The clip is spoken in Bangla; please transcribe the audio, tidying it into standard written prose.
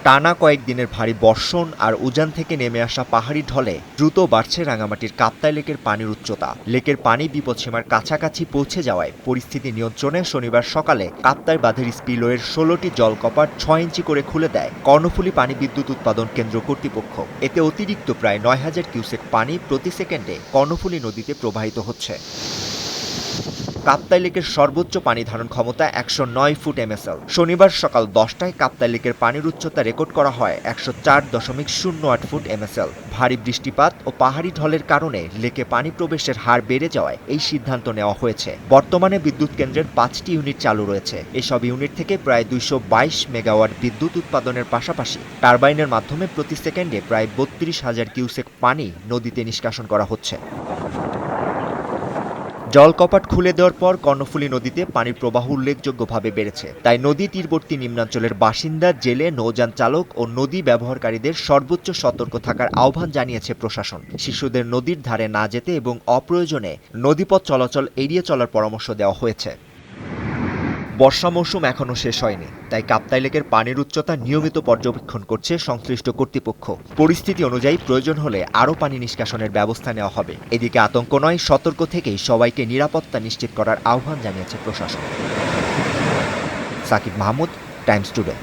টানা কয়েকদিনের ভারী বর্ষণ আর উজান থেকে নেমে আসা পাহাড়ি ঢলে দ্রুত বাড়ছে রাঙামাটির কাপ্তাই লেকের পানির উচ্চতা। লেকের পানি বিপদসীমার কাছাকাছি পৌঁছে যাওয়ায় পরিস্থিতি নিয়ন্ত্রণে শনিবার সকালে কাপ্তাই বাঁধের স্পিলওয়ের ১৬টি জলকপাট ৬ ইঞ্চি করে খুলে দেয় কর্ণফুলী পানি বিদ্যুৎ উৎপাদন কেন্দ্র কর্তৃপক্ষ। এতে অতিরিক্ত প্রায় ৯,০০০ কিউসেক পানি প্রতি সেকেন্ডে কর্ণফুলী নদীতে প্রবাহিত হচ্ছে। কাপ্তাই লেকের সর্বোচ্চ পানি ধারণ ক্ষমতা ১০৯ ফুট এমএসএল। শনিবার সকাল ১০টায় কাপ্তাই লেকের পানির উচ্চতা রেকর্ড করা হয় ১০৪.০৮ ফুট এমএসএল। ভারী বৃষ্টিপাত ও পাহাড়ি ঢলের কারণে লেকে পানি প্রবেশের হার বেড়ে যাওয়ায় এই সিদ্ধান্ত নেওয়া হয়েছে। বর্তমানে বিদ্যুৎ কেন্দ্রের ৫টি ইউনিট চালু রয়েছে। এসব ইউনিট থেকে প্রায় ২২২ মেগাওয়াট বিদ্যুৎ উৎপাদনের পাশাপাশি টারবাইনের মাধ্যমে প্রতি সেকেন্ডে প্রায় ৩২,০০০ কিউসেক পানি নদীতে নিষ্কাশন করা হচ্ছে। জলকপাট খুলে দেওয়ার পর কর্ণফুলী নদীতে পানির প্রবাহ উল্লেখযোগ্যভাবে বেড়েছে। তাই নদী তীরবর্তী নিম্নাঞ্চলের বাসিন্দা, জেলে, নৌযান চালক ও নদী ব্যবহারকারীদের সর্বোচ্চ সতর্ক থাকার আহ্বান জানিয়েছে প্রশাসন। শিশুদের নদীর ধারে না যেতে এবং অপ্রয়োজনে নদীপথ চলাচল এড়িয়ে চলার পরামর্শ দেওয়া হয়েছে। বর্ষা মৌসুম এখনও শেষ হয়নি, তাই কাপ্তাই লেকের পানির উচ্চতা নিয়মিত পর্যবেক্ষণ করছে সংশ্লিষ্ট কর্তৃপক্ষ। পরিস্থিতি অনুযায়ী প্রয়োজন হলে আরও পানি নিষ্কাশনের ব্যবস্থা নেওয়া হবে। এদিকে আতঙ্ক নয়, সতর্ক থেকেই সবাইকে নিরাপত্তা নিশ্চিত করার আহ্বান জানিয়েছে প্রশাসন। Sakib Mahmud, Times today.